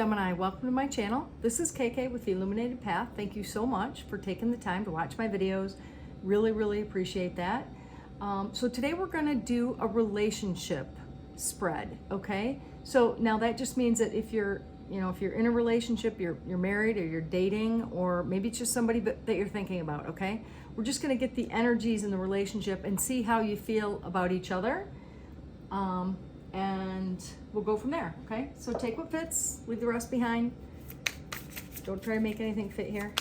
Gemini, welcome to my channel. This is KK with the Illuminated Path. Thank you so much for taking the time to watch my videos. Really appreciate that. So today we're going to do a relationship spread, okay? So now that just means that if you're in a relationship, you're married or you're dating, or maybe it's just somebody that you're thinking about, okay? We're just going to get the energies in the relationship and see how you feel about each other. And we'll go from there, okay? So take what fits, leave the rest behind. Don't try to make anything fit here.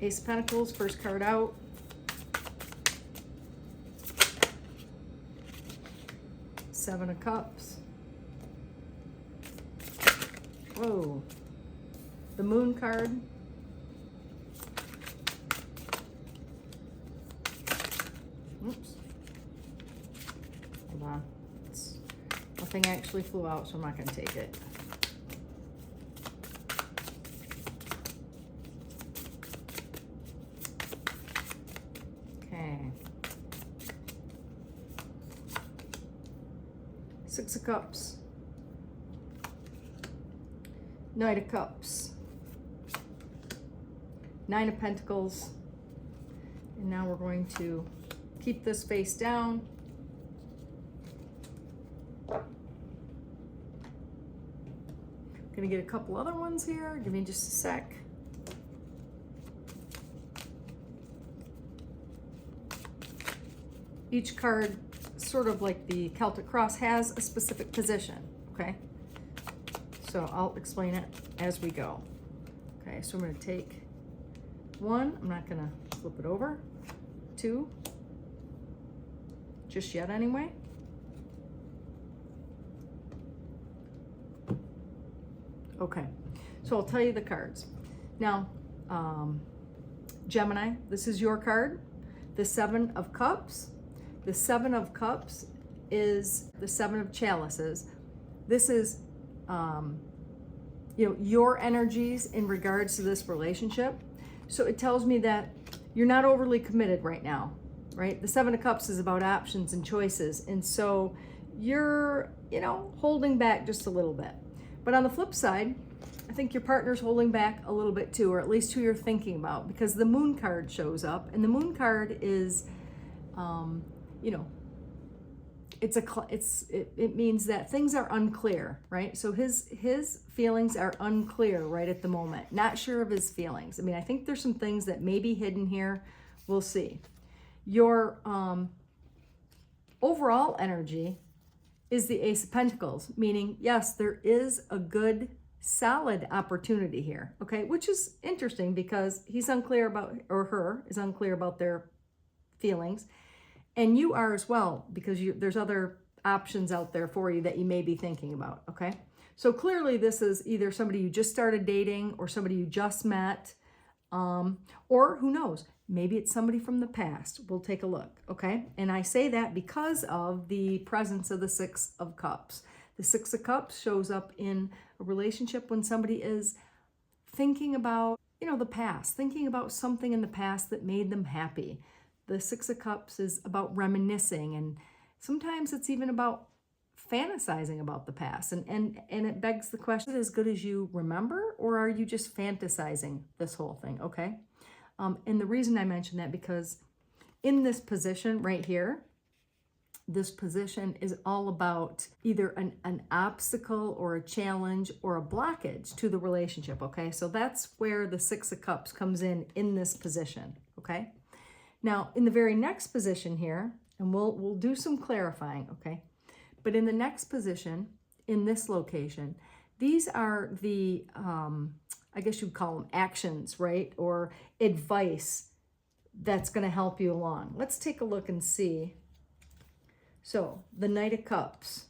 Ace of Pentacles, first card out. Seven of Cups. Whoa. The Moon card. Oops. Hold on. Nothing actually flew out, so I'm not going to take it. Okay. Six of Cups. Knight of Cups. Nine of Pentacles. And now we're going to keep this face down. Gonna get a couple other ones here. Give me just a sec. Each card, sort of like the Celtic cross, has a specific position, okay? So I'll explain it as we go. Okay, so I'm gonna take one. I'm not gonna flip it over. Two. Just yet anyway. Okay, so I'll tell you the cards. Now, Gemini, this is your card, the Seven of Cups. The Seven of Cups is the Seven of Chalices. This is, your energies in regards to this relationship. So it tells me that you're not overly committed right now. Right? The Seven of Cups is about options and choices. And so you're, holding back just a little bit. But on the flip side, I think your partner's holding back a little bit too, or at least who you're thinking about, because the Moon card shows up. And the Moon card is, it means that things are unclear, right? So his feelings are unclear right at the moment. Not sure of his feelings. I mean, I think there's some things that may be hidden here. We'll see. Your overall energy is the Ace of Pentacles, meaning, yes, there is a good, solid opportunity here, okay? Which is interesting because he's unclear about, or her is unclear about their feelings. And you are as well, because there's other options out there for you that you may be thinking about, okay? So clearly this is either somebody you just started dating or somebody you just met, or who knows, maybe it's somebody from the past. We'll take a look, okay? And I say that because of the presence of the Six of Cups. The Six of Cups shows up in a relationship when somebody is thinking about, the past, thinking about something in the past that made them happy. The Six of Cups is about reminiscing, and sometimes it's even about fantasizing about the past. And it begs the question, as good as you remember, or are you just fantasizing this whole thing, okay? And the reason I mention that, because in this position right here, this position is all about either an obstacle or a challenge or a blockage to the relationship, okay? So that's where the Six of Cups comes in this position, okay? Now, in the very next position here, and we'll do some clarifying, okay? But in the next position, in this location, these are the, I guess you'd call them actions, right? Or advice that's going to help you along. Let's take a look and see. So the Knight of Cups.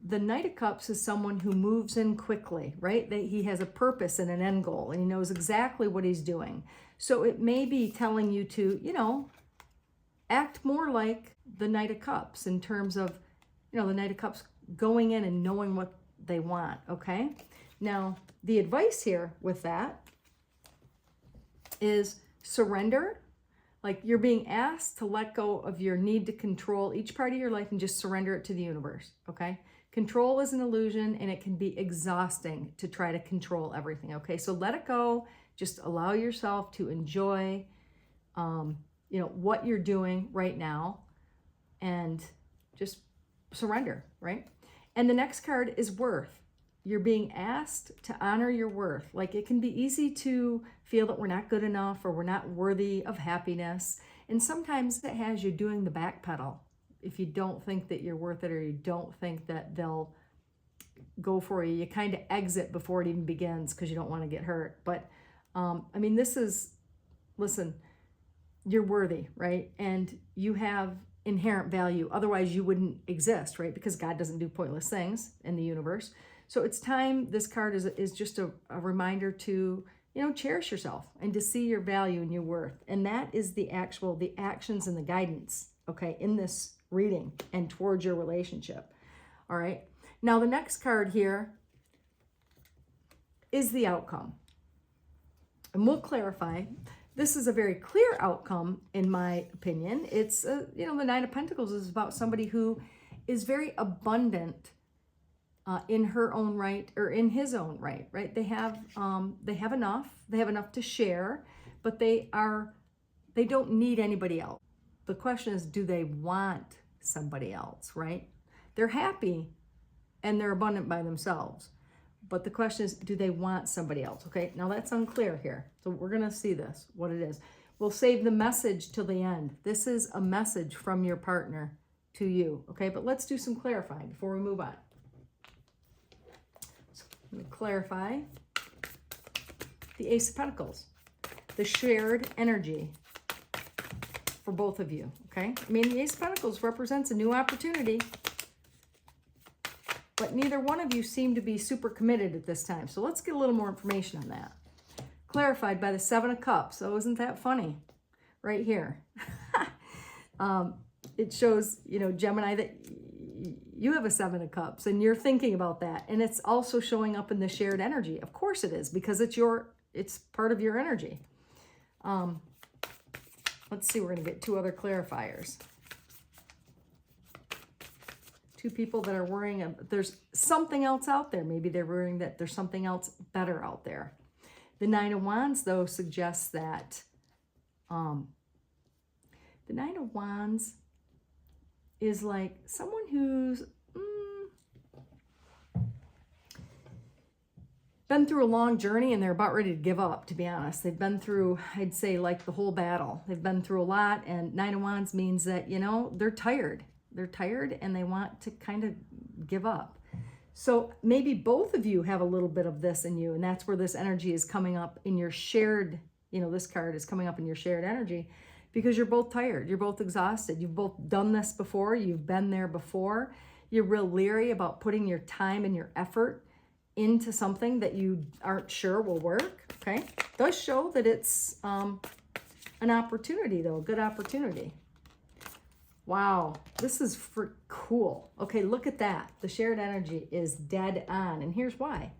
The Knight of Cups is someone who moves in quickly, right? He has a purpose and an end goal, and he knows exactly what he's doing. So it may be telling you to, act more like the Knight of Cups in terms of, the Knight of Cups going in and knowing what they want, okay? Now, the advice here with that is surrender, Like you're being asked to let go of your need to control each part of your life and just surrender it to the universe, okay? Control is an illusion and it can be exhausting to try to control everything, okay? So let it go. Just allow yourself to enjoy, what you're doing right now and just surrender, right? And the next card is worth. You're being asked to honor your worth. Like it can be easy to feel that we're not good enough or we're not worthy of happiness. And sometimes that has you doing the back pedal. If you don't think that you're worth it or you don't think that they'll go for you, you kind of exit before it even begins because you don't want to get hurt. But listen, you're worthy, right? And you have inherent value. Otherwise you wouldn't exist, right? Because God doesn't do pointless things in the universe. So it's time. This card is just a reminder to, cherish yourself and to see your value and your worth. And that is the actions and the guidance, okay, in this reading and towards your relationship. All right. Now the next card here is the outcome. And we'll clarify. This is a very clear outcome, in my opinion. It's, the Nine of Pentacles is about somebody who is very abundant in her own right or in his own right, right? They have enough. They have enough to share, but they don't need anybody else. The question is, do they want somebody else, right? They're happy and they're abundant by themselves. But the question is, do they want somebody else? Okay, now that's unclear here. So we're going to see this, what it is. We'll save the message till the end. This is a message from your partner to you, okay? But let's do some clarifying before we move on. So I'm going to clarify the Ace of Pentacles, the shared energy for both of you, okay? The Ace of Pentacles represents a new opportunity. But neither one of you seem to be super committed at this time. So let's get a little more information on that. Clarified by the Seven of Cups. So isn't that funny? Right here. It shows, Gemini, that you have a Seven of Cups and you're thinking about that. And it's also showing up in the shared energy. Of course it is, because it's part of your energy. Let's see, we're going to get two other clarifiers. Two people that are worrying there's something else out there. Maybe they're worrying that there's something else better out there. The Nine of Wands, though, suggests that the Nine of Wands is like someone who's been through a long journey and they're about ready to give up, to be honest. They've been through, I'd say, like the whole battle. They've been through a lot, and Nine of Wands means that, they're tired. They're tired and they want to kind of give up. So maybe both of you have a little bit of this in you, and that's where this energy is coming up in your shared, this card is coming up in your shared energy, because you're both tired. You're both exhausted. You've both done this before. You've been there before. You're real leery about putting your time and your effort into something that you aren't sure will work, okay? It does show that it's an opportunity, though, a good opportunity. Wow, this is cool. Okay, look at that. The shared energy is dead on, and here's why.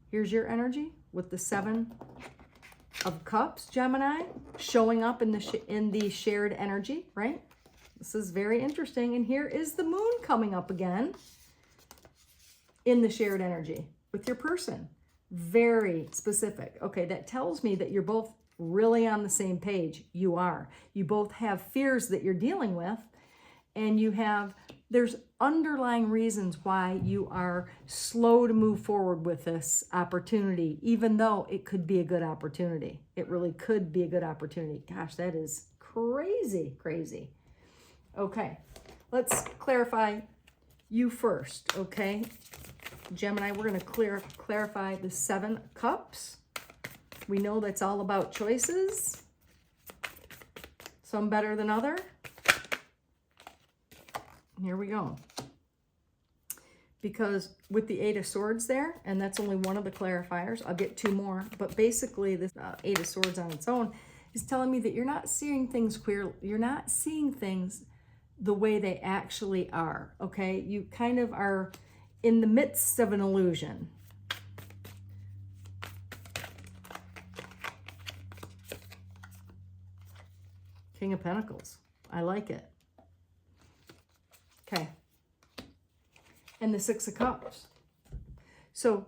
Here's your energy with the Seven of Cups, Gemini, showing up in the shared energy, right? This is very interesting, and here is the Moon coming up again in the shared energy with your person. Very specific. Okay, that tells me that you're both really on the same page. You are. You both have fears that you're dealing with, and there's underlying reasons why you are slow to move forward with this opportunity, even though it could be a good opportunity. It really could be a good opportunity. Gosh, that is crazy, crazy. Okay, let's clarify you first, okay? Gemini, we're going to clarify the Seven of Cups. We know that's all about choices. Some better than other. Here we go. Because with the Eight of Swords there, and that's only one of the clarifiers, I'll get two more, but basically this Eight of Swords on its own is telling me that you're not seeing things clear. You're not seeing things the way they actually are, okay? You kind of are in the midst of an illusion. King of Pentacles. I like it. Okay. And the Six of Cups. So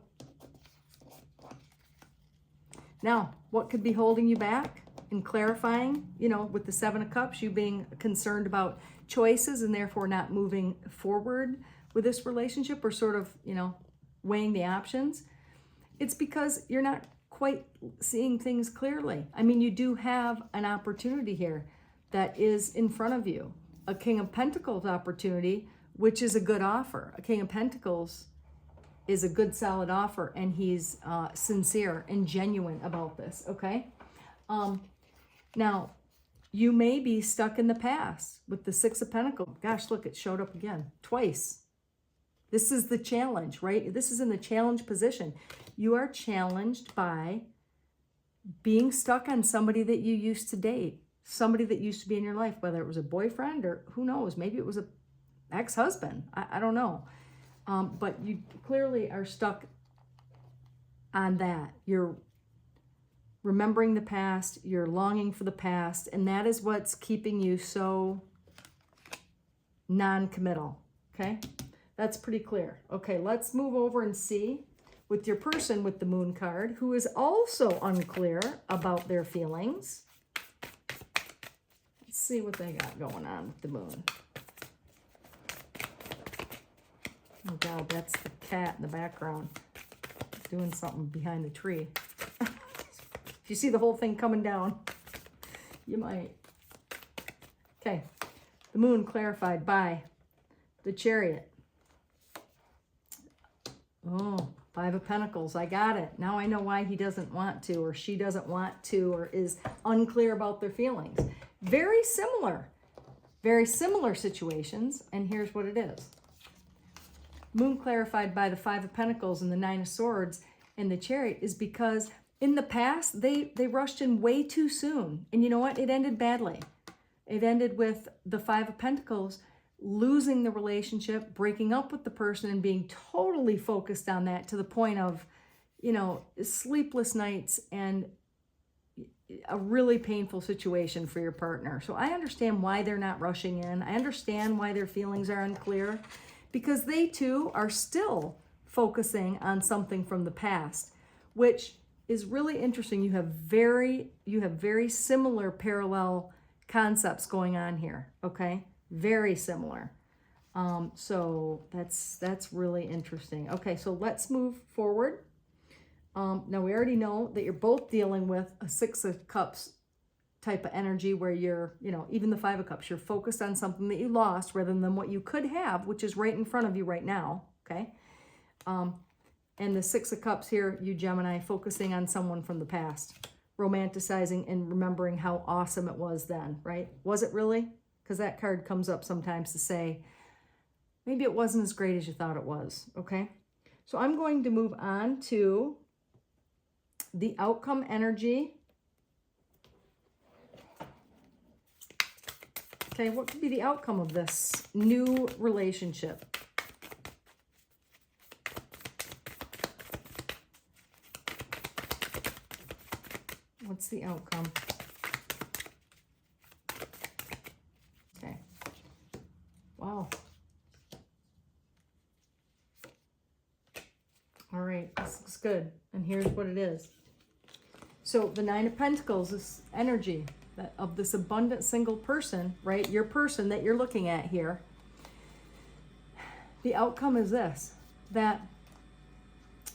now, what could be holding you back and clarifying, you know, with the Seven of Cups, you being concerned about choices and therefore not moving forward with this relationship, or sort of, you know, weighing the options? It's because you're not quite seeing things clearly. I mean, you do have an opportunity here that is in front of you. A King of Pentacles opportunity, which is a good offer. A King of Pentacles is a good, solid offer, and he's sincere and genuine about this, okay? Now, you may be stuck in the past with the Six of Pentacles. Gosh, look, it showed up again, twice. This is the challenge, right? This is in the challenge position. You are challenged by being stuck on somebody that you used to date, somebody that used to be in your life, whether it was a boyfriend or who knows, maybe it was a ex-husband. I don't know. But you clearly are stuck on that. You're remembering the past, you're longing for the past, and that is what's keeping you so non-committal, okay? That's pretty clear. Okay, let's move over and see with your person with the Moon card, who is also unclear about their feelings. Let's see what they got going on with the Moon. Oh God, that's the cat in the background doing something behind the tree. If you see the whole thing coming down, you might. Okay, the Moon clarified by the Chariot. Oh, Five of Pentacles, I got it. Now I know why he doesn't want to, or she doesn't want to, or is unclear about their feelings. Very similar situations, and here's what it is. Moon clarified by the Five of Pentacles and the Nine of Swords and the Chariot is because in the past, they rushed in way too soon. And you know what? It ended badly. It ended with the Five of Pentacles losing the relationship, breaking up with the person, and being totally focused on that to the point of, you know, sleepless nights and a really painful situation for your partner. So I understand why they're not rushing in. I understand why their feelings are unclear, because they too are still focusing on something from the past, which is really interesting. You have very similar parallel concepts going on here, okay? Very similar. So that's really interesting. Okay, so let's move forward. Now we already know that you're both dealing with a Six of Cups type of energy where you're, you know, even the Five of Cups, you're focused on something that you lost rather than what you could have, which is right in front of you right now, okay? And the Six of Cups here, you Gemini, focusing on someone from the past, romanticizing and remembering how awesome it was then, right? Was it really? Because that card comes up sometimes to say, maybe it wasn't as great as you thought it was, okay? So I'm going to move on to the outcome energy. Okay, what could be the outcome of this new relationship? What's the outcome? Okay. Wow. All right, this looks good. And here's what it is. So the Nine of Pentacles, this energy that of this abundant single person, right? Your person that you're looking at here. The outcome is this, that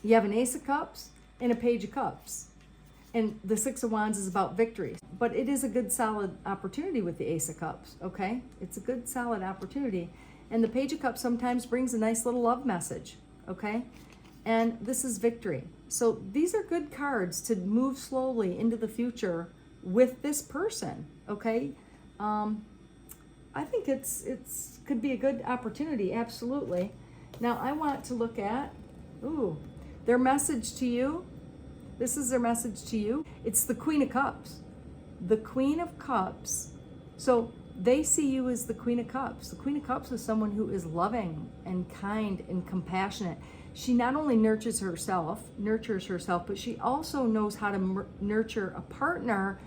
you have an Ace of Cups and a Page of Cups. And the Six of Wands is about victory. But it is a good, solid opportunity with the Ace of Cups, okay? It's a good, solid opportunity. And the Page of Cups sometimes brings a nice little love message, okay? And this is victory. So these are good cards to move slowly into the future with this person, okay? I think it's could be a good opportunity, absolutely. Now I want to look at, their message to you. This is their message to you. It's the Queen of Cups. The Queen of Cups. So they see you as the Queen of Cups. The Queen of Cups is someone who is loving and kind and compassionate. She not only nurtures herself, but she also knows how to nurture a partner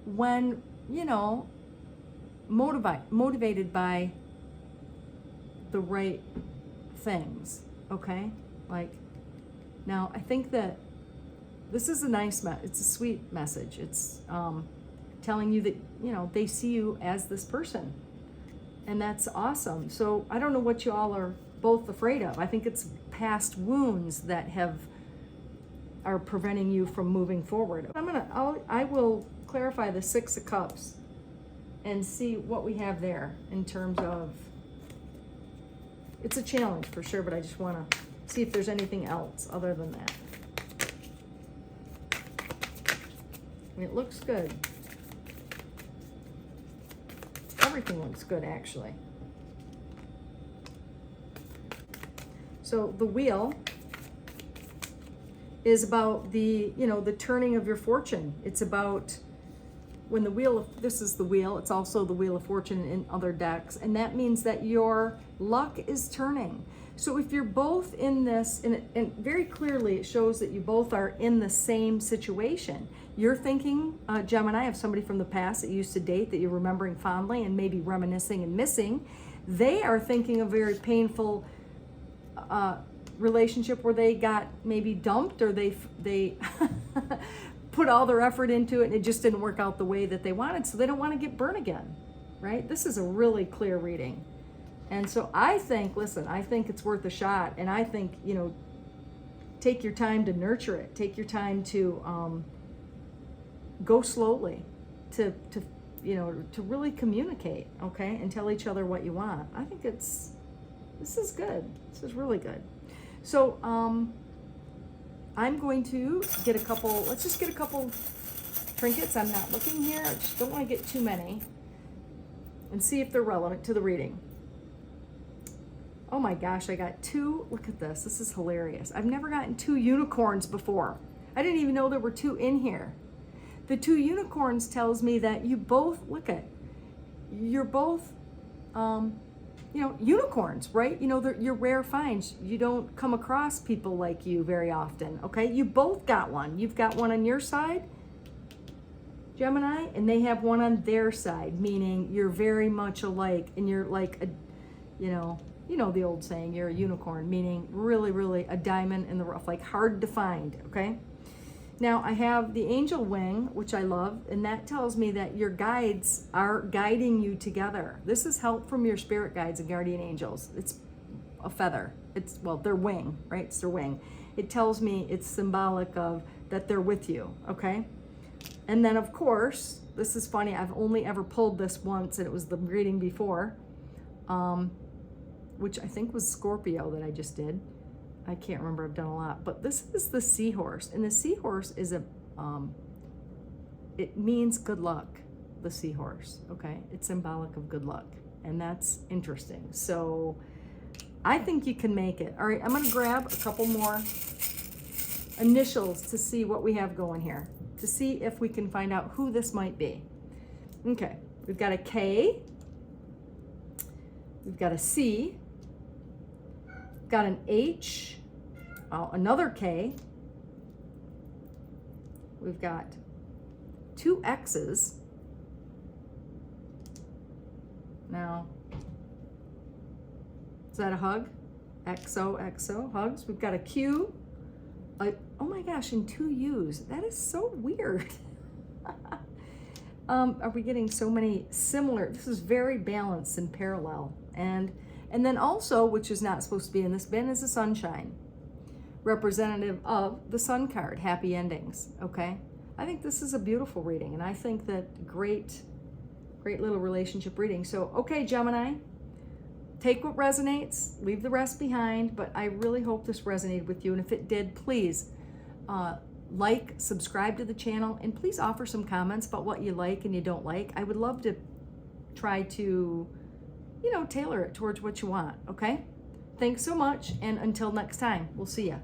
when, you know, motivated by the right things, okay? Like, now I think that this is a nice it's a sweet message. It's telling you that, you know, they see you as this person, and that's awesome. So I don't know what you all are both afraid of. I think it's past wounds that are preventing you from moving forward. I will clarify the Six of Cups and see what we have there in terms of, it's a challenge for sure, but I just want to see if there's anything else other than that. It looks good. Everything looks good, actually. So the wheel is about the, you know, the turning of your fortune. It's about when the wheel of, this is the wheel, it's also the Wheel of Fortune in other decks, and that means that your luck is turning. So if you're both in this, and very clearly it shows that you both are in the same situation. You're thinking, Gemini, of somebody from the past that you used to date that you're remembering fondly and maybe reminiscing and missing. They are thinking of very painful relationship where they got maybe dumped, or they put all their effort into it and it just didn't work out the way that they wanted, so they don't want to get burnt again, right? This is a really clear reading. And so I think, listen, I think it's worth a shot, and I think, you know, take your time to nurture it. Take your time to go slowly, to you know, to really communicate, okay, and tell each other what you want. I think this is good. This is really good. So I'm going to get a couple, let's just get a couple trinkets. I'm not looking here. I just don't want to get too many, and see if they're relevant to the reading. Oh my gosh, I got two. Look at this. This is hilarious. I've never gotten two unicorns before. I didn't even know there were two in here. The two unicorns tells me that you both, you're both, you know, unicorns, right? You know, you're rare finds. You don't come across people like you very often, okay? You both got one. You've got one on your side, Gemini, and they have one on their side, meaning you're very much alike, and you're like a, you know the old saying, you're a unicorn, meaning really, really a diamond in the rough, like hard to find, okay? Now I have the angel wing, which I love, and that tells me that your guides are guiding you together. This is help from your spirit guides and guardian angels. It's a feather. It's, well, their wing, right? It's their wing. It tells me it's symbolic of that they're with you, okay? And then of course, this is funny, I've only ever pulled this once, and it was the reading before, which I think was Scorpio that I just did. I can't remember, I've done a lot, but this is the seahorse, and the seahorse is it means good luck, the seahorse, okay? It's symbolic of good luck, and that's interesting. So I think you can make it. All right, I'm gonna grab a couple more initials to see what we have going here, to see if we can find out who this might be. Okay, we've got a K, we've got a C, got an H, another K. We've got two X's. Now, is that a hug? XOXO, hugs. We've got a Q. Oh my gosh, and two U's. That is so weird. Are we getting so many similar? This is very balanced and parallel. And then also, which is not supposed to be in this bin, is the sunshine, representative of the sun card, happy endings, okay? I think this is a beautiful reading, and I think that great little relationship reading. So, okay, Gemini, take what resonates, leave the rest behind, but I really hope this resonated with you, and if it did, please like, subscribe to the channel, and please offer some comments about what you like and you don't like. I would love to try to, tailor it towards what you want, okay? Thanks so much, and until next time, we'll see ya.